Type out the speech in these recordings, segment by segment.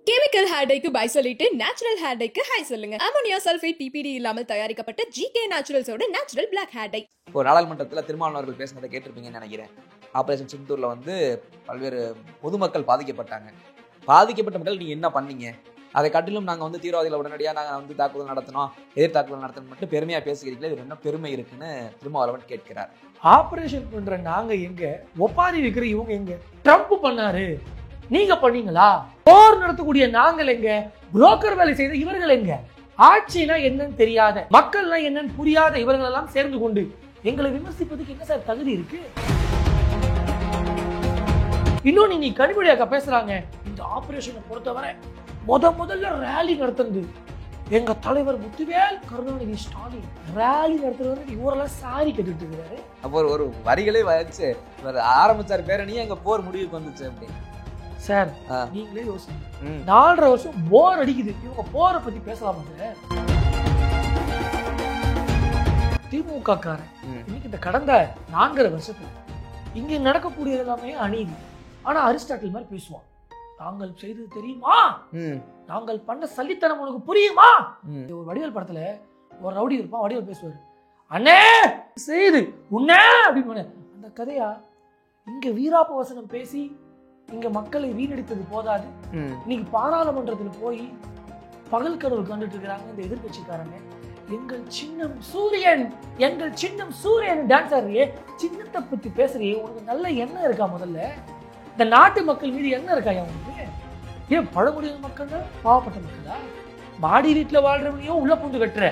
Chemical hair டைக்கு bye சொல்லிட்டு natural hair டைக்கு ஹை சொல்லுங்க. அமோனியா சல்ஃபேட் பிபிடி இல்லாமல் தயாரிக்கப்பட்ட ஜிகே நேச்சுரல்ஸோட நேச்சுரல் பிளாக் ஹேர் டை. இப்போ நாடாளுமன்றத்தில் திருமாவளவன் அவர்கள் பேசினதை கேட்டிருப்பீங்கன்னு நினைக்கிறேன். ஆபரேஷன் சிந்தூரில் பல்வேறு பொதுமக்கள் பாதிக்கப்பட்டாங்க. பாதிக்கப்பட்ட மக்கள் நீங்கள் என்ன பண்ணீங்க? அதை காட்டிலும் நாங்கள் தீவிரவாதிகளை உடனடியாக நாங்கள் தாக்குதல் நடத்தினோம், எதிர் தாக்குதல் நடத்தணும் மட்டும் பெருமையாக பேசுகிறீங்களே, இது என்ன பெருமை இருக்குன்னு திருமாவளவன் கேட்கிறார். ஆபரேஷன் பண்ற நாங்க எங்க, ஒப்பாரி வைக்கிற இவங்க எங்க? ட்ரம்ப் பண்ணாரு, நீங்க பண்ணீங்களா? போர் நடத்தக்கூடிய நாங்கள் எங்க? புரோக்கர் வேலை செய்த இவர்கள் எங்க? ஆட்சினா என்னன்னு தெரியாத, மக்கள்னா என்னன்னு புரியாத இவர்கள் எல்லாம் சேர்ந்து கொண்டு எங்களை விமர்சிப்பதுக்கு என்ன சார் தகுதி இருக்கு? இன்னொன்னு நீ கனிமொழியாக பேசுறாங்க, இந்த ஆபரேஷனை பொறுத்தவரை முதல்ல ரேலி நடத்துறது எங்க தலைவர் முத்துவேல் கருணாநிதி ஸ்டாலின். ரேலி நடத்துறது இவரெல்லாம் சாரி கேட்டுட்டு இருக்கிறாரு. அப்போ ஒரு வரிகளே வச்சு ஆரம்பிச்சார் பேரணியே எங்க போர் முடிவுக்கு வந்துச்சு அப்படின்னு. சார் நீங்களே யோசிங்க, 4.5 வருஷம் போர் அடிக்குது, இவங்க போரை பத்தி பேசலாமா சார்? திமுக காரன் இன்னைக்கு இந்த கடந்த 4.5 வருஷத்துல இங்க நடக்கக்கூடியது எல்லாமே அநீதி. ஆனா அரிஸ்டாட்டில் மாதிரி பேசுவான். நாங்கள் செய்தது தெரியுமா, நாங்கள் பண்ண சல்லித்தனம் உனக்கு புரியுமா? ஒரு வடிவேல் படத்துல ஒரு ரவுடி இருப்பான், வடிவேல் பேசுவாரு, அண்ணே செய்து உன்னே அப்படின்னு. அந்த கதையா இங்க வீராப்ப வசனம் பேசி இங்க மக்களை வீணடித்தது போதாது, இன்னைக்கு பாராளுமன்றத்துல போய் பகல் கனவு கண்டுட்டு இருக்கிறாங்க இந்த எதிர்கட்சிக்காரங்க. எங்கள் சின்னம் சூரியன், எங்கள் சின்னம் சூரியன் டான்ஸ் ஆடுறியே, சின்னத்தை பத்தி பேசுறியே, உனக்கு நல்ல எண்ணம் இருக்கா? முதல்ல இந்த நாட்டு மக்கள் மீது என்ன இருக்காயா உனக்கு? ஏன் பழங்குடியின மக்கள் பாவப்பட்ட மக்களா? மாடி வீட்டுல வாழ்றவனையும் உள்ள பூந்து கட்டுற,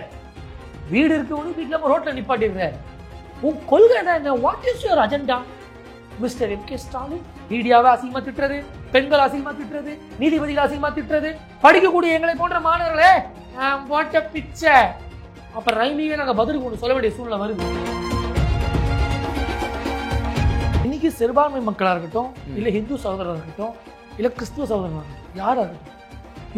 வீடு இருக்கவனும் வீட்டுல ரோட்ல நிப்பாட்டிடுற. உன் கொள்கை என்ன? What is your agenda? Mister M K. Stalin மீடியாவை அசிங்கமா திட்டுறது, பெண்கள் அசிங்கமா திட்டுறது, நீதிபதிகள் அசிங்கமா திட்டுறது, படிக்கக்கூடிய எங்களை போன்ற மாணவர்களே போட்ட பிச்சை. அப்புறம் ரைமிங்க நாங்க பதிலுக்கு ஒன்று சொல்ல வேண்டிய சூழ்நிலை வருது. இன்னைக்கு சிறுபான்மை மக்களா இருக்கட்டும், இல்ல ஹிந்து சகோதரராக இருக்கட்டும், இல்ல கிறிஸ்துவ சகோதரராக இருக்கட்டும், யாரா இருக்கட்டும்,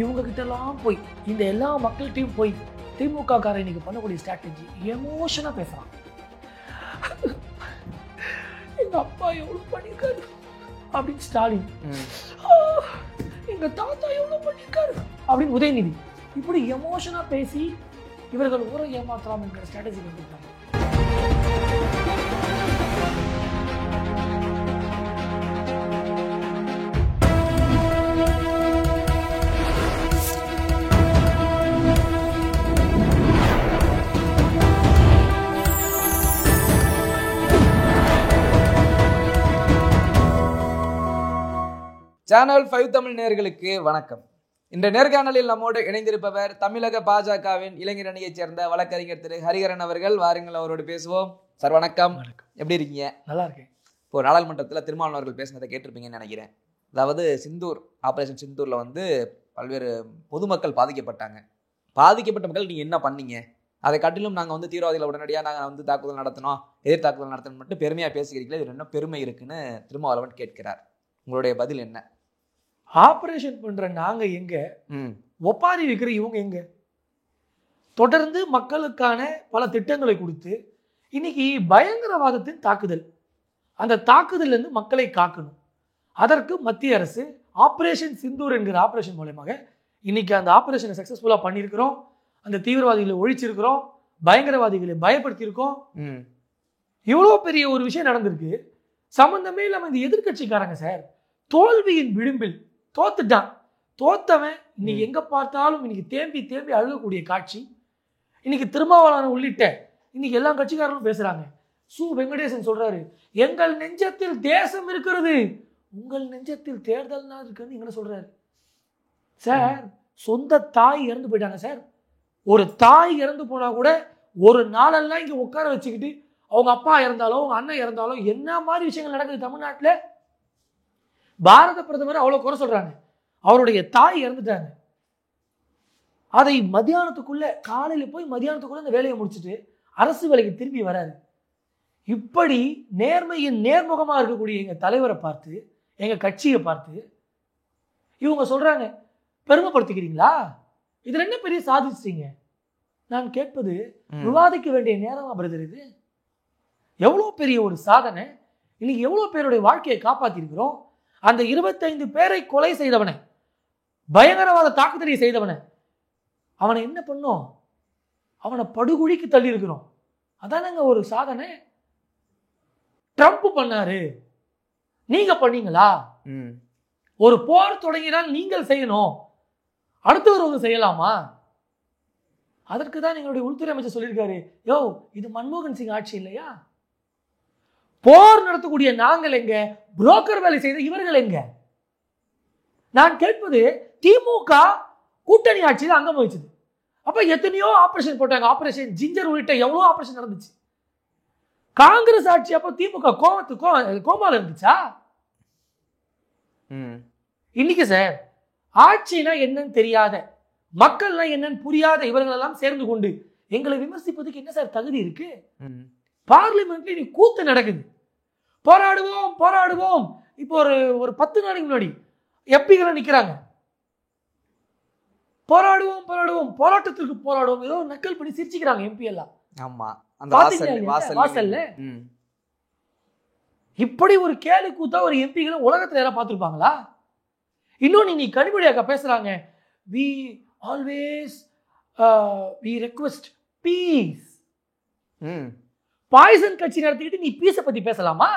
இவங்க கிட்ட எல்லாம் போய் இந்த எல்லா மக்கள்கிட்டையும் போய் திமுக காரன் இன்னைக்கு பண்ணக்கூடிய ஸ்ட்ராட்டஜி எமோஷனா பேசுறான். எங்க அப்பா எவ்வளவு பண்ணிருக்காரு அப்படின்னு ஸ்டாலின், எங்க தாத்தா எவ்வளவு பண்ணிருக்காரு அப்படின்னு உதயநிதி, இப்படி எமோஷனா பேசி இவர்கள் ஊரை ஏமாற்றலாம் என்கிற ஸ்ட்ராட்டஜி வந்துருக்காங்க. சேனல் 5 தமிழ் நேயர்களுக்கு வணக்கம். இந்த நேர்காணலில் நம்மோடு இணைந்திருப்பவர் தமிழக பாஜகவின் இளைஞர் அணியைச் சேர்ந்த வழக்கறிஞர் திரு ஹரிஹரன் அவர்கள். வாருங்கள், அவரோடு பேசுவோம். சார் வணக்கம். எப்படி இருக்கீங்க? நல்லா இருக்கேன். இப்போ நாடாளுமன்றத்தில் திருமாவளவன் அவர்கள் பேசினதை கேட்டிருப்பீங்கன்னு நினைக்கிறேன். அதாவது ஆபரேஷன் சிந்தூரில் பல்வேறு பொதுமக்கள் பாதிக்கப்பட்டாங்க. பாதிக்கப்பட்ட மக்கள் நீங்கள் என்ன பண்ணீங்க? அதை காட்டிலும் நாங்கள் தீவிரவாதிகளை உடனடியாக நாங்கள் தாக்குதல் நடத்தினோம், எதிர் தாக்குதல் நடத்தணும் மட்டும் பெருமையாக பேசுகிறீங்களே, இது என்ன பெருமை இருக்குன்னு திருமாவளவன் கேட்கிறார். உங்களுடைய பதில் என்ன? ஆபரேஷன் பண்ற நாங்க எங்க, ஒப்பாரி வைக்கிற இவங்க எங்க? தொடர்ந்து மக்களுக்கான பல திட்டங்களை கொடுத்து இன்னைக்கு பயங்கரவாதத்தின் தாக்குதல், அந்த தாக்குதல் இருந்து மக்களை காக்கணும். அதற்கு மத்திய அரசு ஆபரேஷன் சிந்தூர் என்கிற ஆபரேஷன் மூலமாக இன்னைக்கு அந்த ஆபரேஷனை சக்சஸ்ஃபுல்லா பண்ணியிருக்கிறோம். அந்த தீவிரவாதிகளை ஒழிச்சிருக்கிறோம், பயங்கரவாதிகளை பயப்படுத்தியிருக்கோம். இவ்வளோ பெரிய ஒரு விஷயம் நடந்திருக்கு. சம்பந்தமே இல்லாம இந்த எதிர்கட்சிக்காரங்க சார் தோல்வியின் விளிம்பில் தோத்துட்டான். தோத்தவன் இன்னைக்கு எங்க பார்த்தாலும் இன்னைக்கு தேம்பி தேம்பி அழுகக்கூடிய காட்சி. இன்னைக்கு திருமாவளவன் உள்ளிட்ட இன்னைக்கு எல்லா கட்சிக்காரர்களும் பேசுறாங்க. சு வெங்கடேசன் சொல்றாரு, எங்கள் நெஞ்சத்தில் தேசம் இருக்கிறது, உங்கள் நெஞ்சத்தில் தேர்தல் இருக்குன்னு எங்களை சொல்றாரு. சார் சொந்த தாய் இறந்து போயிட்டாங்க சார். ஒரு தாய் இறந்து போனா கூட ஒரு நாளெல்லாம் இங்க உட்கார வச்சுக்கிட்டு அவங்க அப்பா இறந்தாலும் அவங்க அண்ணன் இறந்தாலும் என்ன மாதிரி விஷயங்கள் நடக்குது தமிழ்நாட்டில். பாரத பிரதமர் அவ்வளவு குறை சொல்றாங்க, அவருடைய தாய் இறந்துட்டாங்க. அதை மத்தியானத்துக்குள்ள காலையில போய் மத்தியானத்துக்குள்ள இந்த வேலையை முடிச்சுட்டு அரசு வேலைக்கு திரும்பி வராது. இப்படி நேர்மையின் நேர்முகமா இருக்கக்கூடிய எங்க தலைவரை பார்த்து, எங்க கட்சியை பார்த்து இவங்க சொல்றாங்க, பெருமைப்படுத்திக்கிறீங்களா? இதுல என்ன பெரிய சாதிச்சிட்டீங்க? நான் கேட்பது, விவாதிக்க வேண்டிய நேரமா பிரதர் இது? எவ்வளவு பெரிய ஒரு சாதனை, இன்னைக்கு எவ்வளவு பேருடைய வாழ்க்கையை காப்பாத்தி இருக்கிறோம். அந்த 25 பேரை கொலை செய்தவனை பயங்கரவாத தாக்குதலை செய்தவனை அவனை என்ன பண்ணோம்? அவனை படுகொழிக்கு தள்ளி இருக்கிறோம். அதானங்க ஒரு சாதனை. ட்ரம்ப் பண்ணாரு, நீங்க பண்ணீங்களா? ஒரு போர் தொடங்கினால் நீங்கள் செய்யணும், அடுத்தவங்க செய்யலாமா? அதற்கு தான் எங்களுடைய உள்துறை அமைச்சர் சொல்லியிருக்காரு, யோ இது மன்மோகன் சிங் ஆட்சி இல்லையா? போர் நடத்தக்கூடிய நாங்கள் எங்க, புரோக்கர் வேலை செய்த இவர்கள் எங்க? நான் கேட்பது, திமுக கூட்டணி ஆட்சியில் அங்கம் வகிச்சது. அப்ப எத்தனையோ ஆபரேஷன் போட்டாங்க, ஆபரேஷன் ஜிஞ்சர் உள்ளிட்ட எவ்வளவு ஆபரேஷன் நடந்துச்சு. காங்கிரஸ் ஆட்சி அப்போ திமுக கோமால இருந்துச்சா? இன்னைக்கு சார் ஆட்சினா என்னன்னு தெரியாத, மக்கள்னா என்னன்னு புரியாத இவர்கள் எல்லாம் சேர்ந்து கொண்டு எங்களை விமர்சிப்பதுக்கு என்ன சார் தகுதி இருக்கு? பார்லிமெண்ட்ல நீ கூத்து நடக்குது, போராடுவோம் போராடுவோம். இப்போ ஒரு 10 நாளைக்கு முன்னாடி எம்பிகளை நிக்கிறாங்க, போராடுவோம் போராடுவோம், போராட்டத்திற்கு போராடுவோம், ஏதோ நக்கல் பண்ணி சிரிச்சுக்கிறாங்க எம்பி எல்லாம். ஆமா, அந்த வாசல்ல இப்படி ஒரு கேலி கூத்தா ஒரு எம்பிகளை உலகத்துல யாராவது பார்த்திருப்பாங்களா? இன்னொன்னு நீ கனிமொழியாக்கா பேசுறாங்க, we always we request peace. Poison கட்சி நடத்திக்கிட்டு நீ பீஸை பத்தி பேசலாமா?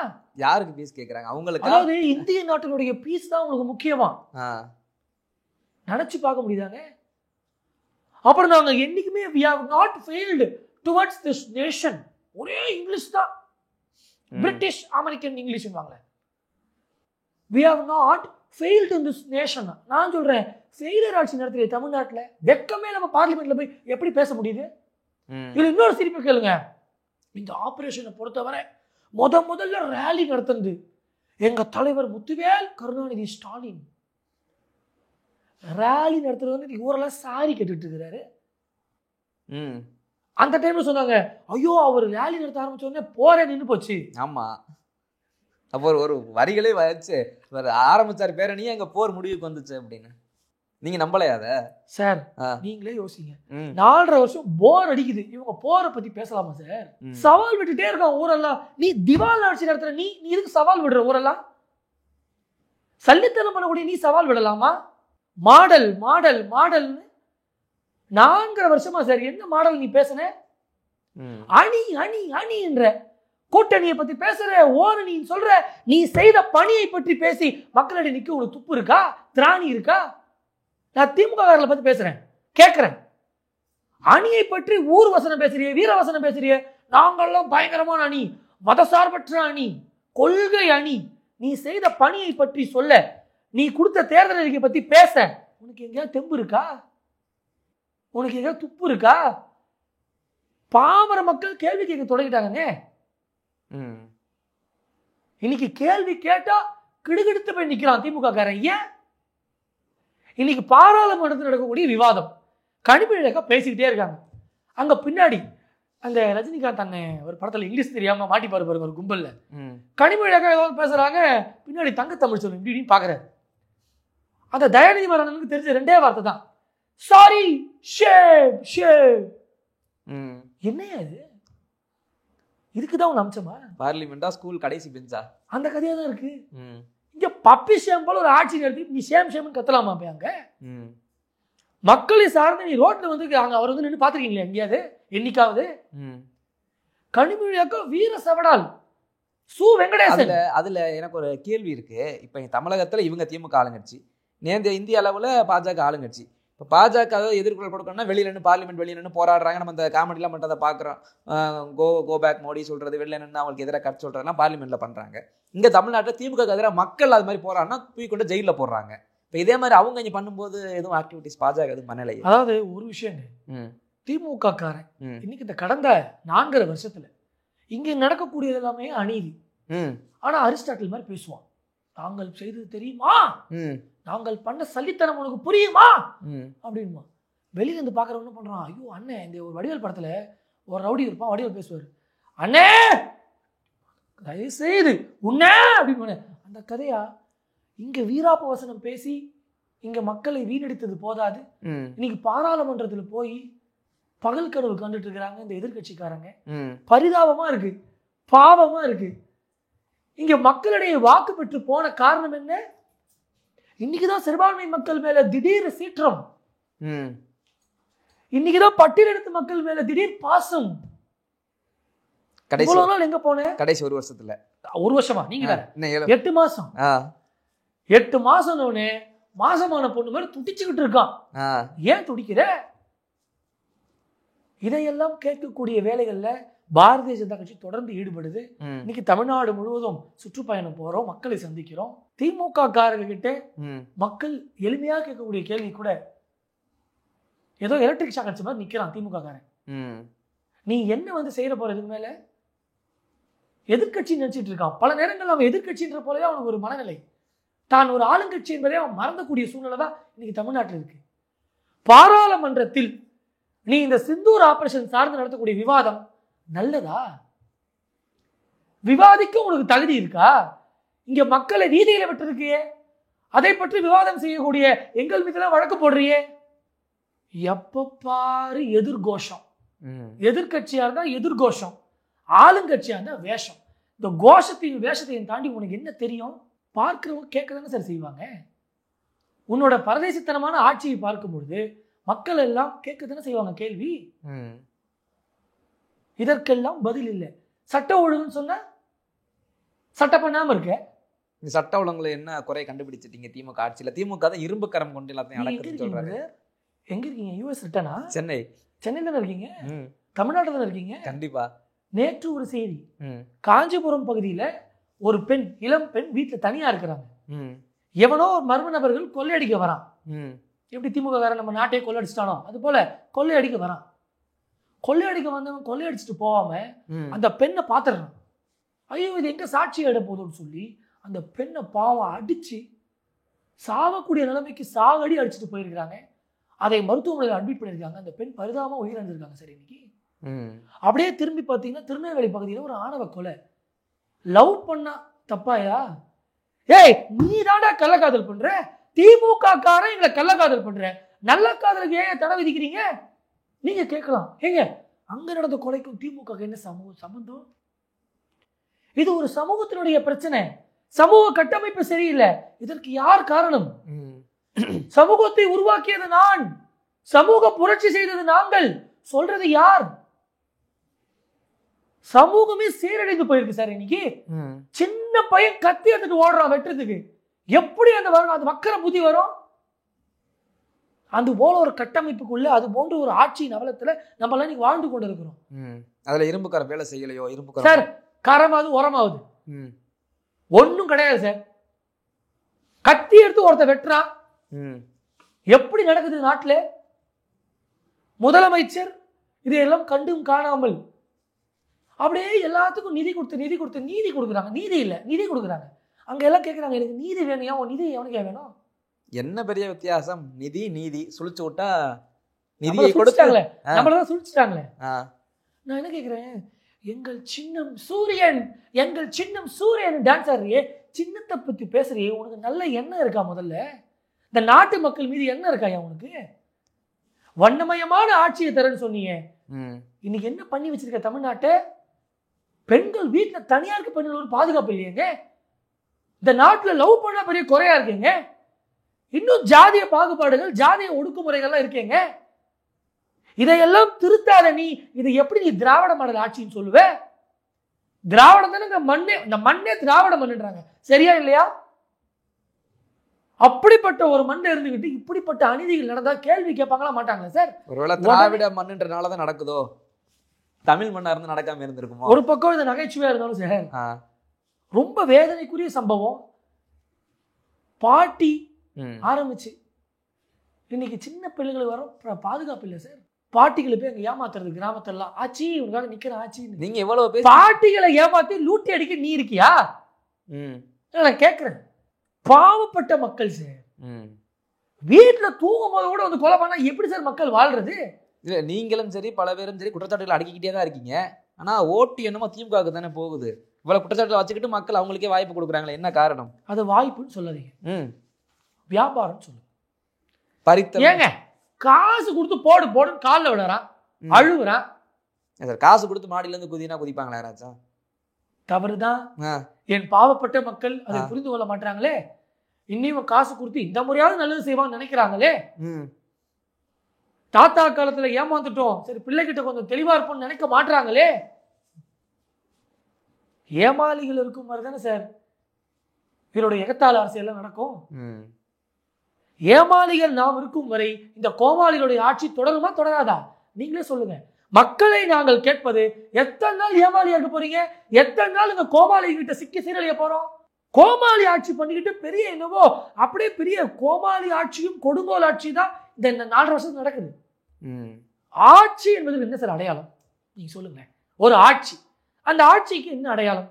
யாருக்கு பீஸ் கேக்குறாங்க? அவங்களுக்கு. அதாவது இந்திய நாட்டினுடைய பீஸ் தான் உங்களுக்கு முக்கியமா? நினைச்சு பார்க்க முடியுதாங்க? அப்புறம் நாங்க என்னைக்குமே we have not failed towards this nation. ஒரே இங்கிலீஷ் தான், பிரிட்டிஷ் அமெரிக்கன் இங்கிலீஷ் வாங்கல. we have not failed in this nation. நான் சொல்றேன், ஃபெயிலியர் ஆட்சி நடத்துற தமிழ்நாட்டில் வெக்கமே நம்ம பார்லிமெண்ட்ல போய் எப்படி பேச முடியுது? இது இன்னொரு சிரிப்பு கேளுங்க. இந்த ஆபரேஷனை பொறுத்தவரை முதல்ல ரேலி நடத்துறது எங்க தலைவர் முத்துவேல் கருணாநிதி ஸ்டாலின். ரேலி நடத்துறது வந்து ஊரெல்லாம் சாரி கேட்டுட்டு இருக்கிறாரு. அந்த டைம்ல சொன்னாங்க, ஐயோ அவர் ரேலி நடத்த ஆரம்பிச்ச உடனே போரே நின்று போச்சு. ஆமா, அப்போ ஒரு வரிகளே வச்சு ஆரம்பிச்சாரு பேரணி, அங்க போர் முடிவுக்கு வந்துச்சு அப்படின்னு. நீங்க நம்பலையா அத? சார் நீங்களே யோசிங்க, 4.5 வருஷம் போர் அடிக்குது, இவங்க போரை பத்தி பேசலாமா சார்? சவால் விட்டுட்டே இருக்கான் ஊரெல்லாம். நீ திவால் ஆட்சி நடத்துற, நீ இதுக்கு சவால் விடுற? ஊரெல்லாம் சல்லித்தனம் பண்ணக்கூடிய நீ சவால் விடலாமா? மாடல் மாடல் மாடல்னு 4.5 வருஷமா சார் என்ன மாடல் நீ பேசுன? அணி அணி அணி என்ற கூட்டணியை பத்தி பேசுற, ஓரணி சொல்ற, நீ செய்த பணியை பற்றி பேசி மக்களிடையே நிக்க உங்களுக்கு துப்பு இருக்கா? திராணி இருக்கா? நான் திமுக பத்தி பேசுறேன், கேட்கிறேன். அணியை பற்றி ஊர் வசனம் பேசுறிய, வீர வசனம் பேசுறிய, நாங்கள்லாம் பயங்கரமான அணி, மதசார்பற்ற அணி, கொள்கை அணி. நீ செய்த பணியை பற்றி சொல்ல, நீ கொடுத்த தேர்தல் அறிக்கை பத்தி பேச உனக்கு எங்கேயாவது தெம்பு இருக்கா? உனக்கு எங்கேயாவது துப்பு இருக்கா? பாமர மக்கள் கேள்வி கேட்க தொடங்கிட்டாங்க. இன்னைக்கு கேள்வி கேட்டா கிடுகிடுத்து போய் நிக்கிறான் திமுக காரன். ஏன்? இன்னைக்கு பாராளுமன்றத்தில் நடக்கக்கூடிய விவாதம், கனிமொழியாக்கா பேசிக்கிட்டே இருக்காங்க. அங்க பின்னாடி அந்த ரஜினிகாந்த் அண்ணன் ஒரு படத்துல இங்கிலீஷ் தெரியாம மாட்டி பாருங்க ஒரு கும்பல்ல, கனிமொழியாக்கா ஏதோ பேசுறாங்க, பின்னாடி தங்க தமிழ் சொல்லு இப்படி பாக்குறாரு. அந்த தயாநிதி மாறனுக்கு தெரிஞ்ச 2 வார்த்தை தான், சாரி ஷேம் ஷேம். என்னையா இது? இதுக்குதான் உங்க அம்சமா? பார்லிமெண்டா ஸ்கூல் கடைசி பெஞ்சா? அந்த கதையா தான் இருக்கு. இங்க பப்பி ஷேம் போல ஒரு ஆட்சி நடத்தி நீ ஷேம் ஷேம்னு கத்தலாமா? போய் அங்க மக்களை சார்ந்து நீ ரோட்ல வந்து அங்க அவர் வந்து நின்று பாத்துருக்கீங்களா எங்கேயாவது என்னைக்காவது? கனிமொழியாக்கா வீர சவடால் சு வெங்கடேசன். அதுல எனக்கு ஒரு கேள்வி இருக்கு. இப்ப தமிழகத்துல இவங்க திமுக ஆளுங்கட்சி, நேர்ந்த இந்திய அளவுல பாஜக ஆளுங்கட்சி. இப்போ பாஜக எதிர்குரல் கொடுக்கணும்னா வெளியில நின்று பார்லிமெண்ட் வெளியில நின்று போராடுறாங்க. நம்ம அந்த காமெடிலாம் பண்ணுறதை பார்க்குறோம். கோ பேக் மோடி சொல்றது, வெளியில நின்று அவங்களுக்கு எதிராக கட் சொல்றதுலாம் பார்லிமெண்ட்ல பண்றாங்க. இங்க தமிழ்நாட்டில் திமுக எதிராக மக்கள் அது மாதிரி போறாங்கன்னா தூக்கி கொண்டு ஜெயிலில் போடுறாங்க. இப்போ இதே மாதிரி அவங்க இங்கே பண்ணும்போது எதுவும் ஆக்டிவிட்டிஸ் பாஜக எதுவும் பண்ணலை. அதாவது ஒரு விஷயங்க, திமுக காரன் இன்னைக்கு இந்த கடந்த 4.5 வருஷத்துல இங்க நடக்கக்கூடியது எல்லாமே அநீதி. ஆனா அரிஸ்டாட்டில் மாதிரி பேசுவான், நாங்கள் செய்தது தெரியுமா, நாங்கள் பண்ண சல்லித்தனம் உனக்கு புரியுமா அப்படின்மா. வெளியில இருந்து பாக்குறவங்க என்ன பண்றான், ஐயோ அண்ணன் இந்த ஒரு வடிவேல் படத்துல ஒரு ரவுடி இருப்பான், வடிவேல் பேசுவார், அண்ணே தயவுசெய்து உன்னே அப்படின்னு. அந்த கதையா இங்க வீராப்ப வசனம் பேசி இங்க மக்களை வீணடித்தது போதாது, இன்னைக்கு பாராளுமன்றத்துல போய் பகல் கனவு கண்டுட்டு இருக்கிறாங்க இந்த எதிர்கட்சிக்காரங்க. பரிதாபமா இருக்கு, பாவமா இருக்கு. இங்க மக்களிடையே வாக்கு பெற்று போன காரணம் என்ன? இன்னைக்குதான் சிறுபான்மை மக்கள் மேல திடீர் சீற்றம், இன்னைக்குதான் பட்டியலெடுத்த மக்கள் மேல திடீர் பாசம். கடைசி இவ்வளவு நாள் எங்க போனேன்? கடைசி ஒரு வருஷத்துல, ஒரு வருஷமா? நீங்க வேற 8 மாசம். 8 மாசம் மாசமான பொண்ணு மாதிரி துடிச்சுக்கிட்டு இருக்கான். ஏன் துடிக்கிற? இதையெல்லாம் கேட்கக்கூடிய வேலைகள்ல பாரதிய ஜனதா கட்சி தொடர்ந்து ஈடுபடுது. இன்னைக்கு தமிழ்நாடு முழுவதும் சுற்றுப்பயணம் போறோம், மக்களை சந்திக்கிறோம். திமுக காரர்கிட்ட மக்கள் எளிமையா கேட்கக்கூடிய கேள்வி கூட ஏதோ எலக்ட்ரிக் ஷாக் அடிச்ச மாதிரி நிக்கிறான் திமுக காரன். நீ என்ன செய்யற போற? இதுக்கு மேல எதிர்கட்சி நினைச்சிட்டு இருக்கான். பல நேரங்கள் அவன் எதிர்கட்சின்ற போலவே அவனுக்கு ஒரு மனநிலை. தான் ஒரு ஆளுங்கட்சி என்பதே அவன் மறந்தக்கூடிய சூழ்நிலை தான் இன்னைக்கு தமிழ்நாட்டில் இருக்கு. பாராளுமன்றத்தில் நீ இந்த சிந்தூர் ஆபரேஷன் சார்ந்து நடத்தக்கூடிய விவாதம் நல்லதா? விவாதிக்க உனக்கு தகுதி இருக்கா? இங்க மக்களை நீதியில விட்டுருக்கியே, அதை பற்றி விவாதம் செய்யக்கூடிய எங்கள் மீதுலாம் வழக்கு போடுறியே. எப்ப பாரு எதிர்கோஷம். எதிர்கட்சியா இருந்தா எதிர்கோஷம், ஆளுங்கட்சியா இருந்தா வேஷம். இந்த கோஷத்தையும் வேஷத்தையும் தாண்டி உனக்கு என்ன தெரியும்? பார்க்கிறவங்க கேட்கதானே சார் செய்வாங்க. உன்னோட பரதேசித்தனமான ஆட்சியை பார்க்கும் பொழுது மக்கள் எல்லாம் கேட்கதானே செய்வாங்க கேள்வி. இதற்கெல்லாம் பதில் இல்லை. சட்ட ஒழுங்குன்னு சொன்ன சட்டம் பண்ணாம இருக்க. இந்த சட்ட ஒழுங்குல என்ன குறை கண்டுபிடிச்சிட்டீங்க திமுக ஆட்சியில? திமுக தான் இரும்பு கரம் கொண்டு எல்லாத்தையும் அடக்குதுன்னு சொல்றாரு. எங்க இருக்கீங்க? யூஎஸ் ரிட்டனா? சென்னை. சென்னை தானே இருக்கீங்க? தமிழ்நாட்டில் தானே இருக்கீங்க? கண்டிப்பா. நேற்று ஒரு செய்தி, காஞ்சிபுரம் பகுதியில ஒரு பெண், இளம் பெண் வீட்டுல தனியா இருக்கிறாங்க. எவனோ ஒரு மர்ம நபர்கள் கொள்ளையடிக்க வரான். எப்படி திமுக காரன் நம்ம நாட்டையே கொள்ளையடிச்சிட்டானோ அது போல கொள்ளையடிக்க வரான். கொள்ளையடிக்க வந்தவன் கொள்ளையடிச்சிட்டு போகாம அந்த பெண்ணை பாத்துறான். ஐயோ இது எங்க சாட்சி ஆயிட போதும்னு சொல்லி அந்த பெண்ணை பாவம் அடிச்சு சாகக்கூடிய நிலைமைக்கு சாகடி அடிச்சுட்டு போயிருக்கிறாங்க. அதை மருத்துவமனையில் அட்மிட் பண்ணியிருக்காங்க. அந்த பெண் பரிதாபமா உயிரிழந்திருக்காங்க. சரி, இன்னைக்கு அப்படியே திரும்பி பார்த்தீங்கன்னா திருநெல்வேலி பகுதியில் ஒரு ஆணவ கொலை. லவ் பண்ணா தப்பாயா? ஏய் நீ தாண்டா கள்ளக்காதல் பண்ற, திமுக காரன் எங்களை கள்ளக்காதல் பண்ற, நல்ல காதலுக்கு ஏன் தடை விதிக்கிறீங்க? நீங்க கேட்கலாம், ஏங்க அங்க நடந்த கொலைக்கும் திமுக என்ன சம்பந்தம்? இது ஒரு சமூகத்தினுடைய பிரச்சனை. சமூக கட்டமைப்பு சரியில்லை. இதற்கு யார் காரணம்? சமூகத்தை உருவாக்கியது நான், சமூக புரட்சி செய்தது நாங்கள். சொல்றது யார்? சமூகமே சீரழிந்து போயிருக்கு சார். இன்னைக்கு சின்ன பையன் கத்தி எடுத்துட்டு ஓடுறான் வெட்டுறதுக்கு. எப்படி அந்த மக்கள புத்தி வரும்? அந்த போல ஒரு கட்டமைப்புக்குள்ள அது போன்ற ஒரு ஆட்சியின் அவலத்துல நம்ம எல்லாம் இன்னைக்கு வாழ்ந்து கொண்டு இருக்கிறோம். அதுல இரும்பு காரம் வேலை செய்யலையோ? இரும்பு சார் காரமாவது உரமாவது ஒன்னும் கிடையாது சார். கத்தி எடுத்து ஒருத்த வெட்டுறான். எப்படி நடக்குது நாட்டுல? முதலமைச்சர் இதையெல்லாம் கண்டும் காணாமல் அப்படியே எல்லாத்துக்கும் நிதி கொடுக்குறாங்க. நீதி இல்ல, நிதி கொடுக்குறாங்க. அங்க எல்லாம் கேட்கறாங்க, எனக்கு நீதி வேணும். உன் நிதி எவனுக்கு வேணும்? என்ன பெரிய வித்தியாசம்? நீதி சுழிச்சு விட்டா நிதியை கொடுத்தாங்களே, நம்மளதான் சுழிச்சுட்டாங்களே. நான் என்ன கேட்கிறேன், எங்கள் சின்னம் சூரியன் டான்ஸ் ஆடுறியே, சின்னத்தை பத்தி பேசுறியே, உனக்கு நல்ல எண்ணம் இருக்கா? முதல்ல இந்த நாட்டு மக்கள் மீது என்ன இருக்காயா உனக்கு? வண்ணமயமான ஆட்சியை தரேன்னு சொன்னீங்க. இன்னைக்கு என்ன பண்ணி வச்சிருக்க தமிழ்நாட்டை? பெண்கள் வீட்டுல தனியாருக்கு பெண்கள் ஒரு பாதுகாப்பு இல்லையங்க. இந்த நாட்டுல லவ் பண்ண பெரிய குறையா இருக்கீங்க. இன்னும் ஜாதிய பாகுபாடுகள், ஜாதிய ஒடுக்குமுறைகள்லாம் இருக்கீங்க. இதையெல்லாம் திருத்தாத நீ இதை எப்படி நீ திராவிட மாடல் ஆட்சின்னு சொல்லுவ? திராவிடம் தானே இந்த மண்ணே திராவிட மண்ணுன்றாங்க. சரியா இல்லையா? அப்படிப்பட்ட ஒரு மண் இருந்துகிட்டு இப்படிப்பட்ட அநீதிகள் நடந்தா கேள்வி கேட்பாங்களா மாட்டாங்களா சார்? ஒருவேளை திராவிட மண்ணுன்றனாலதான் நடக்குதோ? தமிழ் மண்ணா இருந்து நடக்காம இருந்திருக்குமோ? ஒரு பக்கம் இந்த நகைச்சுவையா இருந்தாலும் சார், ரொம்ப வேதனைக்குரிய சம்பவம். பாட்டி ஆரம்பிச்சு இன்னைக்கு சின்ன பிள்ளைங்களுக்கு வர பாதுகாப்பு இல்லை சார். பாட்டிகளை போய் அங்க ஏமாத்துறது கிராமத்தெல்லாம். ஆச்சி உனக்காக நிக்கிற ஆச்சி. நீங்க எவ்வளவு பாட்டிகளை ஏமாத்தி லூட்டி அடிக்க நீ இருக்கியா? நான் கேட்கிறேன். பாவப்பட்ட மக்கள் சார். வீட்டுல தூங்கும் போது கூட வந்து கொலை பண்ணா எப்படி சார் மக்கள் வாழ்றது? இல்ல நீங்களும் சரி பல பேரும் சரி குற்றச்சாட்டுகள் அடக்கிக்கிட்டே தான் இருக்கீங்க. ஆனா ஓட்டு என்னமோ திமுகவுக்கு தானே போகுது. இவ்வளவு குற்றச்சாட்டுகளை வச்சுக்கிட்டு மக்கள் அவங்களுக்கே வாய்ப்பு கொடுக்குறாங்களே, என்ன காரணம்? அது வாய்ப்புன்னு சொல்லாதீங்க, வியாபாரம் சொல்லுங்க. ஏங்க காசு கொடுத்து போடுன்னு காலில் விடுறான், அழுகுறான். காசு கொடுத்து மாடியில இருந்து குதினா குதிப்பாங்களா யாராச்சும்? தவறுதான். என் பாவப்பட்ட மக்கள் அதை புரிந்து கொள்ள மாட்டாங்களே. இன்னும் காசு கொடுத்து இந்த முறையாவது நல்லது செய்வான்னு நினைக்கிறாங்களே. தாத்தா காலத்துல ஏமாந்துட்டோம், சரி பிள்ளைகிட்ட கொஞ்சம் தெளிவா இருப்போம்னு நினைக்க மாட்டாங்களே. ஏமாளிகள் இருக்கும் மாதிரி தானே சார் இவருடைய எகத்தாள அரசியல் நடக்கும். ஏமாளிகள் நாம் இருக்கும் வரை இந்த கோமாளிகளுடைய ஆட்சி தொடருமா தொடராதா? நீங்களே சொல்லுங்க. மக்களை நாங்கள் கேட்பது, எத்தனை நாள் ஏமாளியா இருக்க போறீங்க? எத்தனை நாள் இந்த கோமாளி கிட்ட சிக்கி சீரழிய போறோம்? கோமாளி ஆட்சி பண்ணிக்கிட்டு பெரிய என்னவோ அப்படியே பெரிய கோமாளி ஆட்சியும் கொடுங்கோல் ஆட்சி தான் இந்த 4 வருஷம் நடக்குது. ஆட்சி என்பது என்ன சார் அடையாளம்? நீங்க சொல்லுங்க. ஒரு ஆட்சி, அந்த ஆட்சிக்கு என்ன அடையாளம்?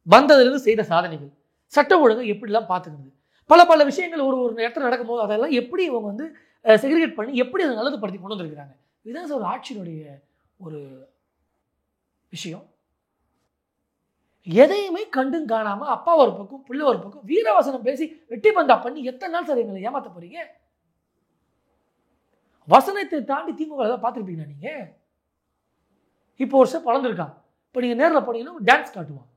வந்ததிலிருந்து செய்த சாதனைகள், சட்ட ஒழுங்கு எப்படிலாம் பார்த்துக்கிறது, பல பல விஷயங்கள் ஒரு இடத்துல நடக்கும்போது அதெல்லாம் எப்படி இவங்க வந்து செக்ரிகேட் பண்ணி எப்படி அதை நல்லதுப்படுத்தி கொண்டு வந்திருக்கிறாங்க. இதுதான் சார் ஒரு ஆட்சியினுடைய ஒரு விஷயம். எதையுமே கண்டும் காணாம அப்பா ஒரு பக்கம் பிள்ளை ஒரு பக்கம் வீரவசனம் பேசி வெட்டி பந்தா பண்ணி எத்தனை நாள் சார் எங்களை ஏமாத்த போறீங்க? வசனத்தை தாண்டி திமுக ஏதாவது பார்த்துருப்பீங்களா நீங்க? இப்போ ஒரு சார் வளர்ந்துருக்கான், இப்போ நீங்க நேரில் போனீங்கன்னா டான்ஸ் காட்டுவான்.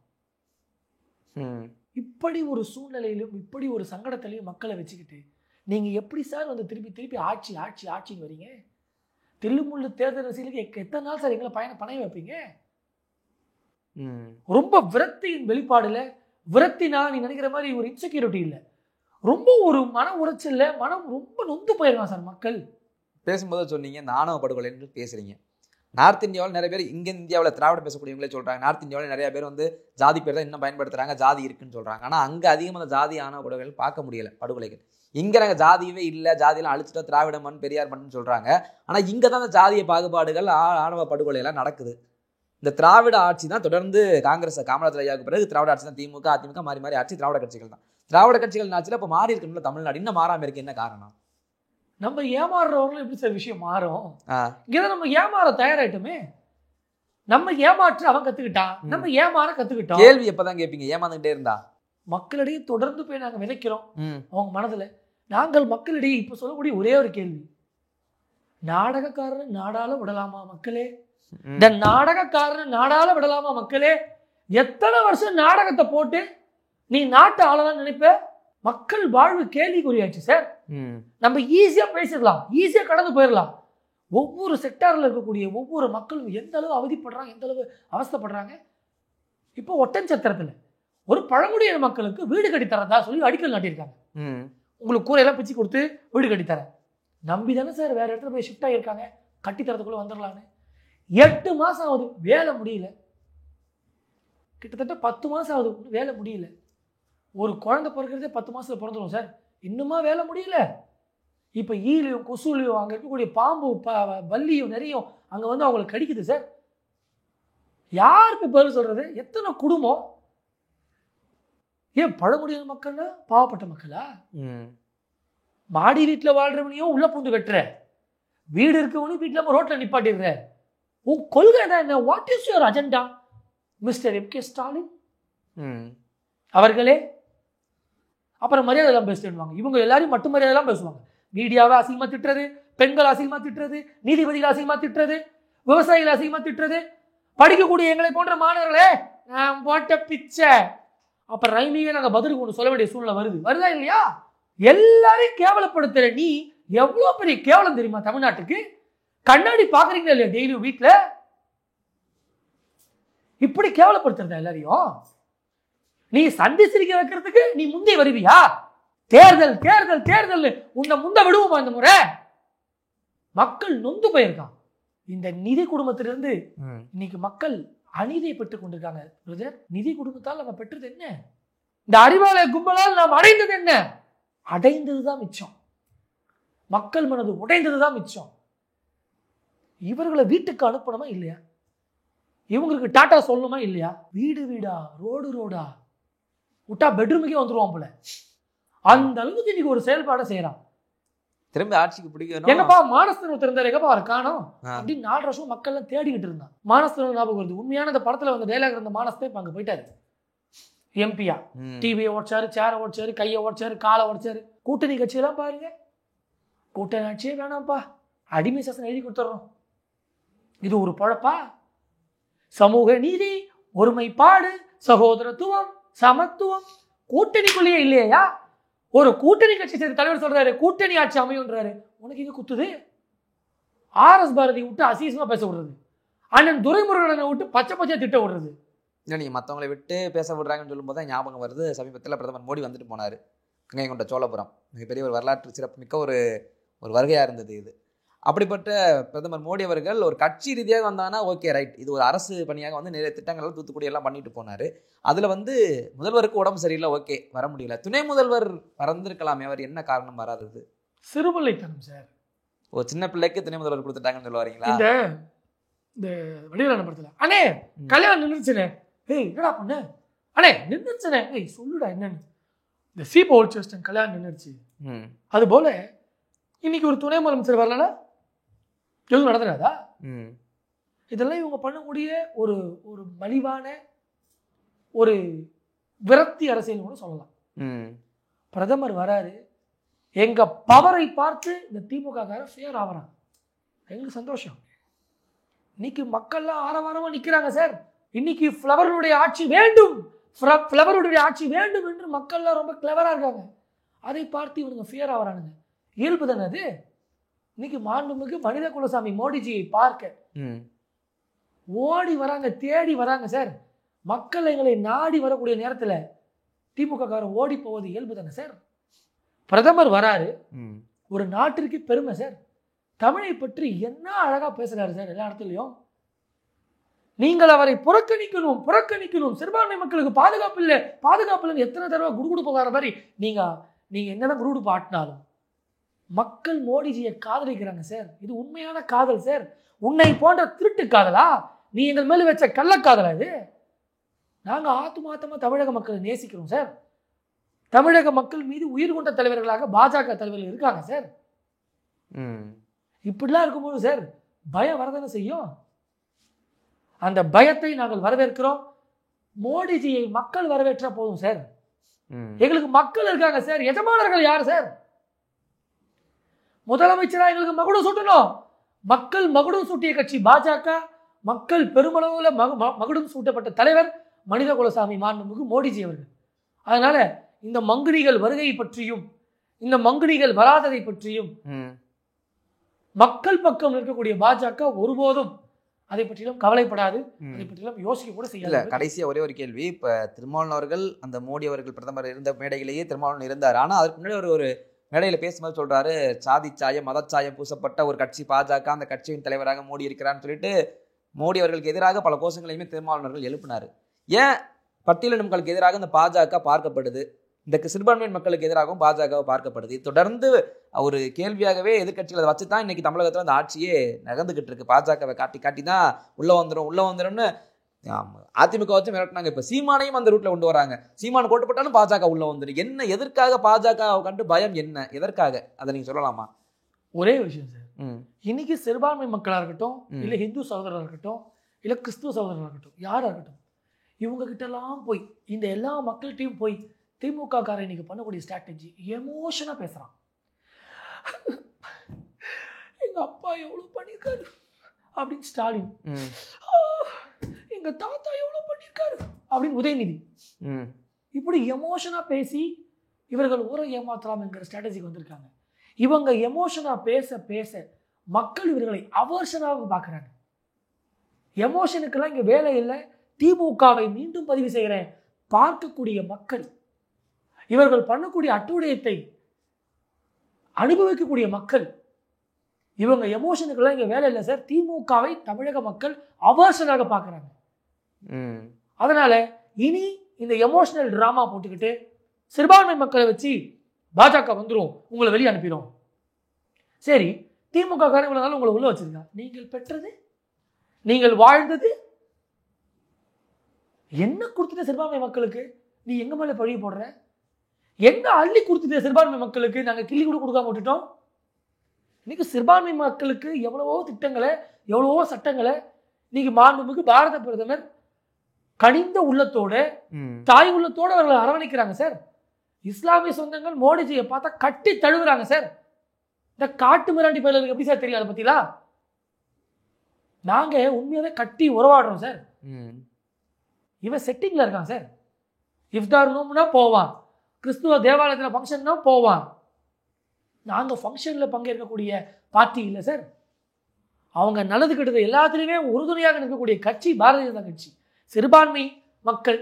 இப்படி ஒரு சூழ்நிலையிலும் இப்படி ஒரு சங்கடத்திலையும் மக்களை வச்சுக்கிட்டு நீங்க எப்படி சார் வந்து திருப்பி திருப்பி ஆட்சி ஆட்சி ஆட்சின்னு வரீங்க? தில்லுமுள்ளு தேர்தல் அரசியலுக்கு எத்தனை நாள் சார் எங்களை பணைய வைப்பீங்க? ரொம்ப விரக்தியின் வெளிப்பாடுல, விரக்தினா நீ நினைக்கிற மாதிரி ஒரு இன்செக்யூரிட்டி இல்லை, ரொம்ப ஒரு மன உளைச்சல்ல மனம் ரொம்ப நொந்து போயிருக்கான் சார் மக்கள். பேசும்போது சொன்னீங்க இந்த ஆணவ படுகொலைன்னு பேசுறீங்க. நார்த் இந்தியாவில் நிறைய பேர், இங்கே இந்தியாவில் திராவிட பேசக்கூடியவங்களே சொல்கிறாங்க, நார்த் இந்தியாவில் நிறைய பேர் வந்து ஜாதி பேர் தான் இன்னும் பயன்படுத்துகிறாங்க, ஜாதி இருக்குன்னு சொல்கிறாங்க. ஆனால் அங்கே அதிகமாக அந்த ஜாதி ஆணவ படுகொலைகள் பார்க்க முடியலை, படுகொலைகள். இங்கே நாங்கள் ஜாதியவே இல்லை, ஜாதியெல்லாம் அழிச்சிட்டோம், திராவிட மண் பெரியார் மண்ணுன்னு சொல்கிறாங்க. ஆனால் இங்கே தான் அந்த ஜாதிய பாகுபாடுகள் ஆணவ படுகொலையெல்லாம் நடக்குது. இந்த திராவிட ஆட்சி தான் தொடர்ந்து காங்கிரஸ் காமராஜர் ஐயாவுக்கு பிறகு திராவிட ஆட்சி தான். திமுக அதிமுக மாறி மாறி ஆட்சி திராவிட கட்சிகள் தான். திராவிட கட்சிகள் ஆட்சியில் இப்போ மாறி இருக்குன்னு தமிழ்நாடு இன்னும் மாறாமல் இருக்கு. என்ன காரணம்? நம்ம ஏமாறுறவங்களும் எப்படி சார் விஷயம் மாறும்? இங்கதான் நம்ம ஏமாற தயாராயிட்டுமே. நம்ம ஏமாற்ற அவன் கத்துக்கிட்டான், நம்ம ஏமாற கத்துக்கிட்டோம். கேள்வி எப்பதான் கேட்பீங்க ஏமாந்துகிட்டே இருந்தா? மக்களிடையே தொடர்ந்து போய் நாங்க விதைக்கிறோம் அவங்க மனதுல. நாங்கள் மக்களிடையே இப்ப சொல்லக்கூடிய ஒரே ஒரு கேள்வி, நாடகக்காரன் நாடால விடலாமா மக்களே? இந்த நாடகக்காரன் நாடால விடலாமா மக்களே? எத்தனை வருஷம் நாடகத்தை போட்டு நீ நாட்டை ஆளலாம் நினைப்ப? மக்கள் வாழ்வு கேள்விக்குறியாச்சு சார். நம்ம ஈஸியா பேசிடலாம், ஈஸியா கடந்து போயிடலாம். ஒவ்வொரு செக்டார்ல இருக்கக்கூடிய ஒவ்வொரு மக்களும் எந்த அளவு அவதிப்படுறாங்க, எந்த அளவு அவஸ்தைப்படுறாங்க. இப்போ ஒட்டன்சத்திரத்துல ஒரு பழங்குடியின மக்களுக்கு வீடு கட்டித்தரதா சொல்லி அடிக்கல் நாட்டியிருக்காங்க. உங்களுக்கு கூரையெல்லாம் பிச்சு கொடுத்து வீடு கட்டித்தரேன் நம்பி தானே சார் வேற இடத்துல போய் ஷிஃப்ட் ஆகியிருக்காங்க. கட்டித்தரத்துக்குள்ள வந்துடலான்னு 8 மாசம் ஆகுது, வேலை முடியல. கிட்டத்தட்ட 10 மாசம் ஆகுது, வேலை முடியல. ஒரு குழந்தை பிறக்கிறதே 10 மாசத்துல பிறந்துடும் சார், இன்னுமா வேலை முடியல? இப்போ ஈலையும் கொசுலையும் அங்கே இருக்கக்கூடிய பாம்பு பல்லியும் நிறையும் அங்கே வந்து அவங்களுக்கு கடிக்குது சார். யாருக்கு பதில் சொல்றது? எத்தனை குடும்பம்? ஏன் பழங்குடியின மக்கள்னா பாவப்பட்ட மக்களா? மாடி வீட்டில் வாழ்றவனையும் உள்ள பூந்து வெட்டுற, வீடு இருக்கவனையும் வீட்டில் ரோட்ல நிப்பாட்டிடுற. உன் கொள்கை என்ன? What is your agenda mister M K. Stalin அவர்களே? அப்புறம் மரியாதை எல்லாம் பேசிடுவாங்க. இவங்க எல்லாரையும் மட்டும் மரியாதை எல்லாம் பேசுவாங்க. மீடியாவை அசிங்கமா திட்டுறது, பெண்கள் அசிங்கமா திட்டுறது, நீதிபதிகள் அசிங்கமா திட்டுறது, விவசாயிகள் அசிங்கமா திட்டுறது, படிக்கக்கூடிய எங்களை போன்ற மாணவர்களே நான் போட்ட பிச்சை. அப்புறம் ரைமியே நாங்கள் பதிலுக்கு ஒன்று சொல்ல வேண்டிய சூழ்நிலை வருதா இல்லையா? எல்லாரையும் கேவலப்படுத்துற நீ எவ்வளோ பெரிய கேவலம் தெரியுமா தமிழ்நாட்டுக்கு? கண்ணாடி பாக்குறீங்களா இல்லையா டெய்லியும் வீட்டில்? இப்படி கேவலப்படுத்துறதா எல்லாரையும்? நீ சந்தி சிரிக்க வைக்கிறதுக்கு நீ முந்தி வருவியா? தேர்தல் தேர்தல் தேர்தல் உன்னை முந்த விடுவோமா? இந்த முறை மக்கள் நொந்து போயிருக்கான். இந்த நிதி குடும்பத்திலிருந்து இன்னைக்கு மக்கள் அநீதியை பெற்றுக் கொண்டிருக்காங்க. நிதி குடும்பத்தால் நம்ம பெற்றது என்ன? இந்த அறிவாலய கும்பலால் நாம் அடைந்தது என்ன? அடைந்ததுதான் மிச்சம். மக்கள் மனது உடைந்ததுதான் மிச்சம். இவர்களை வீட்டுக்கு அனுப்பணுமா இல்லையா? இவங்களுக்கு டாட்டா சொல்லணுமா இல்லையா? வீடு வீடா ரோடு ரோடா விட்டா பெட்ரூமுக்கே வந்துருவான் போல. அந்த அளவுக்கு இன்னைக்கு ஒரு செயல்பாடை செய்யறான். திரும்ப ஆட்சிக்கு பிடிக்கணும். என்னப்பா மானஸ்தன் திறந்தார், எங்கப்பா அவர் காணோம் அப்படின்னு 4 வருஷம் மக்கள் எல்லாம் தேடிக்கிட்டு இருந்தான். மானஸ்தன் ஞாபகம் வருது. உண்மையான அந்த படத்துல வந்து டைலாக் இருந்த மானஸ்தன் இப்ப அங்க போயிட்டாரு. எம்பியா டிவியை ஓடிச்சாரு, சேரை ஓடிச்சாரு, கையை ஓடிச்சாரு, காலை ஓடிச்சாரு. கூட்டணி கட்சியெல்லாம் பாருங்க, கூட்டணி ஆட்சியே வேணாம்ப்பா, அடிமை சாசனம் எழுதி கொடுத்துறோம். இது ஒரு பழப்பா? சமூக நீதி, ஒருமைப்பாடு, சகோதரத்துவம், சமத்துவம் கூட்டணிக்குள்ளேயே இல்லையா? ஒரு கூட்டணி கட்சி சேர்ந்த தலைவர் சொல்றாரு கூட்டணி ஆட்சி அமையும்ன்றாரு. உனக்கு இங்க குத்துது. RS பாரதி விட்டு அசீசமா பேச விடுறது, அண்ணன் துரைமுருகனை விட்டு பச்சை பச்சை திட்ட விடுறது. இல்லை நீங்கள் மற்றவங்களை விட்டு பேச விடுறாங்கன்னு சொல்லும்போது தான் ஞாபகம் வருது, சமீபத்தில் பிரதமர் மோடி வந்துட்டு போனார் கங்கை கொண்ட சோழபுரம். மிகப்பெரிய ஒரு வரலாற்று சிறப்பு மிக்க ஒரு வருகையாக இருந்தது இது. அப்படிப்பட்ட பிரதமர் மோடி அவர்கள் ஒரு கட்சி ரீதியாக வந்தாங்கன்னா ஓகே ரைட், இது ஒரு அரசு பணியாக வந்து நிறைய திட்டங்கள் தூத்துக்குடி எல்லாம் பண்ணிட்டு போனார். அதில் வந்து முதல்வருக்கு உடம்பு சரியில்லை, ஓகே வர முடியல. துணை முதல்வர் பறந்துருக்கலாமே, அவர் என்ன காரணம் வராதது? சிறுபிள்ளைத்தனம் சார். ஒரு சின்ன பிள்ளைக்கு துணை முதல்வர் கொடுத்துட்டாங்கன்னு சொல்ல வரீங்களா? இந்த வடிவேலு படத்துல அண்ணே கல்யாணம் நின்றுச்சுனே, ஏய் என்னடா பண்ண, அண்ணே நின்றுச்சுனே, ஏய் சொல்லுடா என்னன்னு. இந்த சீப் ஓல்ட் செஸ்டன் கல்யாணம் நின்றுச்சு. அது போல இன்னைக்கு ஒரு துணை முதலமைச்சர் வரலன்னா எதுவும் நடந்துடாதா? இதெல்லாம் இவங்க பண்ணக்கூடிய ஒரு ஒரு மலிவான ஒரு விரக்தி அரசியல் கூட சொல்லலாம். பிரதமர் வராரு, எங்க பவரை பார்த்து இந்த திமுக ஃபேர் ஆகிறாங்க, எங்களுக்கு சந்தோஷம். இன்னைக்கு மக்கள்லாம் ஆரவாரமா நிக்கிறாங்க சார். இன்னைக்கு ஃப்ளவருடைய ஆட்சி வேண்டும், ஃப்ளவருடைய ஆட்சி வேண்டும் என்று மக்கள்லாம் ரொம்ப கிளவரா இருக்காங்க. அதை பார்த்து இவனுங்க ஃபேர் ஆகிறானுங்க. இயல்பு தானே அது. இன்னைக்கு மாண்புமிகு மனித குலசாமி மோடிஜியை பார்க்க ஓடி வராங்க, தேடி வராங்க சார். மக்கள் எங்களை நாடி வரக்கூடிய நேரத்தில் திமுக காரன் ஓடி போவது இயல்பு தானே சார். பிரதமர் வராரு, ஒரு நாட்டிற்கு பெருமை சார். தமிழை பற்றி என்ன அழகா பேசுறாரு சார் எல்லா இடத்துலையும். நீங்கள் அவரை புறக்கணிக்கணும் புறக்கணிக்கணும், சிறுபான்மை மக்களுக்கு பாதுகாப்பு இல்லை பாதுகாப்பு இல்லைன்னு எத்தனை தடவை குடுகுடு போகாத மாதிரி நீங்க என்னதான் குடுகுடு ஆட்டினாலும் மக்கள் மோடிஜியை காதலிக்கிறாங்க சார். இது உண்மையான காதல் சார். உன்னை போன்ற திருட்டு காதலா? நீ எங்கள் மேல வச்ச கள்ளக்காதலா இது? நாங்க ஆத்துமாத்தமா தமிழக மக்களை நேசிக்கிறோம் சார். தமிழக மக்கள் மீது உயிர் கொண்ட தலைவர்களாக பாஜக தலைவர்கள் இருக்காங்க சார். இப்படிலாம் இருக்கும்போது சார் பயம் வரதானே செய்யும். அந்த பயத்தை நாங்கள் வரவேற்கிறோம். மோடிஜியை மக்கள் வரவேற்றா போதும் சார். எங்களுக்கு மக்கள் இருக்காங்க சார். எஜமானர்கள் யார் சார்? முதலமைச்சரா எங்களுக்கு மகுடம் சூட்டணும். மக்கள் மகுடம் சூட்டிய கட்சி பாஜக. மக்கள் பெருமளவுல மகுடம் சூட்டப்பட்ட தலைவர் மனித குலசாமி மாண்புமிகு மோடிஜி அவர்கள். அதனால இந்த மங்குனிகள் வருகை பற்றியும் இந்த மங்குனிகள் வராததை பற்றியும் மக்கள் பக்கம் இருக்கக்கூடிய பாஜக ஒருபோதும் அதை பற்றியும் கவலைப்படாது, அதை பற்றியும் யோசிக்க கூட செய்யல. கடைசியா ஒரே ஒரு கேள்வி. இப்ப திருமாவளவன் அவர்கள் அந்த மோடி அவர்கள் பிரதமர் இருந்த மேடையிலேயே திருமாவளவன் இருந்தார். ஆனா அதுக்கு முன்னாடி ஒரு மேடையில பேசும்போது சொல்றாரு, சாதி சாயம் மதச்சாயம் பூசப்பட்ட ஒரு கட்சி பாஜக, அந்த கட்சியின் தலைவராக மோடி இருக்கிறான்னு சொல்லிட்டு மோடி அவர்களுக்கு எதிராக பல கோஷங்களையுமே திருமாவளவர்கள் எழுப்பினார். ஏன் பட்டியலின மக்களுக்கு எதிராக இந்த பாஜக பார்க்கப்படுது, இந்த சிறுபான்மை மக்களுக்கு எதிராகவும் பாஜக பார்க்கப்படுது? தொடர்ந்து ஒரு கேள்வியாகவே எதிர்கட்சிகளை வச்சு தான் இன்னைக்கு தமிழகத்தில் அந்த ஆட்சியே நகர்ந்துகிட்டு இருக்கு. பாஜகவை காட்டி காட்டி தான் உள்ள வந்துடும்னு அதிமுக வச்சு மிரட்டினாங்க. இப்ப சீமானையும் அந்த ரூட்ல கொண்டு வராங்க. சீமான் கோட்டு போட்டாலும் பாஜக உள்ள வந்துடும். என்ன எதற்காக பாஜக கண்டு பயம் என்ன, எதற்காக? அதை நீங்க சொல்லலாமா? ஒரே விஷயம் சார், இன்னைக்கு சிறுபான்மை மக்களா இருக்கட்டும், இல்ல ஹிந்து சகோதரராக இருக்கட்டும், இல்ல கிறிஸ்துவ சகோதரராக இருக்கட்டும், யாரா இருக்கட்டும், இவங்க கிட்ட எல்லாம் போய் இந்த எல்லா மக்கள்கிட்டையும் போய் திமுக காரன் இன்னைக்கு பண்ணக்கூடிய ஸ்ட்ராட்டஜி எமோஷனா பேசுறான். எங்க அப்பா எவ்வளவு பண்ணிருக்காரு அப்படின்னு ஸ்டாலின், எங்க தாத்தா எவ்வளவு பண்ணிருக்காரு அப்படின்னு உதயநிதி, இப்படி எமோஷனா பேசி இவர்கள் ஊரை ஏமாற்றலாம் என்கிற ஸ்ட்ராட்டஜிக்கு வந்திருக்காங்க. இவங்க எமோஷனா பேச பேச மக்கள் இவர்களை அவர்ஷனாக பார்க்குறாங்க. எமோஷனுக்கெல்லாம் இங்கே வேலை இல்லை. திமுகவை மீண்டும் பதிவு செய்கிறேன், பார்க்கக்கூடிய மக்கள், இவர்கள் பண்ணக்கூடிய அட்டுடையத்தை அனுபவிக்கக்கூடிய மக்கள், இவங்க எமோஷனுக்கெல்லாம் இங்கே வேலை இல்லை சார். திமுகவை தமிழக மக்கள் அவர்ஷனாக பார்க்குறாங்க. அதனால இனி இந்த எமோஷனல் டிராமா போட்டுக்கிட்டு சிறுபான்மை மக்களை வச்சு பாஜக வந்துடும், உங்களை வெளியே அனுப்பிடும். சரி, திமுக காரங்களால உங்களை உள்ள வச்சிருக்கா, நீங்கள் பெற்றது, நீங்கள் வாழ்ந்தது என்ன கொடுத்துட்ட சிறுபான்மை மக்களுக்கு? நீ எங்க மேல பழி போடுற? என்ன அள்ளி கொடுத்துட்ட சிறுபான்மை மக்களுக்கு? நாங்க கிள்ளி கூட கொடுக்காம விட்டுட்டோம். இன்னைக்கு சிறுபான்மை மக்களுக்கு எவ்வளவோ திட்டங்களை, எவ்வளவோ சட்டங்களை இன்னைக்கு மாண்புமிகு பாரத பிரதமர் கனிந்த உள்ளத்தோட, தாய் உள்ளத்தோட அவர்களை அரவணைக்கிறாங்க சார். இஸ்லாமிய சொந்தங்கள் மோடிஜியை பார்த்தா கட்டி தழுவுறாங்க சார். இந்த காட்டு மிராண்டி பயிர்களுக்கு எப்படி சார் தெரியும் அதை பத்திலாம்? நாங்க உண்மையாவே கட்டி உறவாடுறோம் சார். இவன் செட்டிங்ல இருக்கான் சார். இஃப்தார் நோம்புனா போவான், கிறிஸ்துவ தேவாலயத்தில் ஃபங்க்ஷன்னா போவான். நாங்கள் ஃபங்க்ஷனில் பங்கேற்கக்கூடிய பார்ட்டி இல்லை சார். அவங்க நல்லது கெட்டது எல்லாத்துலேயுமே உறுதுணையாக நிற்கக்கூடிய கட்சி பாரதிய ஜனதா கட்சி. சிறுபான்மை மக்கள்,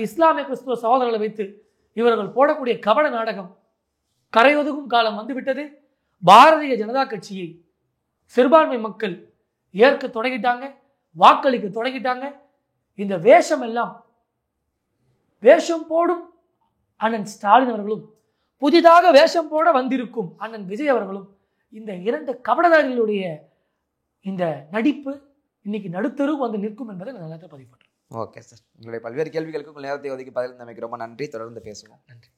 இஸ்லாமிய கிறிஸ்துவ சகோதரர்களை வைத்து இவர்கள் போடக்கூடிய கபட நாடகம் கரையொதுக்கும் காலம் வந்துவிட்டது. பாரதிய ஜனதா கட்சியை சிறுபான்மை மக்கள் ஏற்க தொடங்கிட்டாங்க, வாக்களிக்க தொடங்கிட்டாங்க. இந்த வேஷம் எல்லாம், வேஷம் போடும் அண்ணன் ஸ்டாலின் அவர்களும் புதிதாக வேஷம் போட வந்திருக்கும் அண்ணன் விஜய் அவர்களும், இந்த இரண்டு கபடதாரிகளுடைய இந்த நடிப்பு இன்னைக்கு நடுத்தருக்கு வந்து நிற்கும் என்பதை நான் நேரத்தை பதிவு பண்றேன். ஓகே சார், உங்களுடைய பல்வேறு கேள்விகளுக்கு உங்கள் நேரத்தை ஒதுக்கி பதில் அமைக்க ரொம்ப நன்றி. தொடர்ந்து பேசுவோம். நன்றி.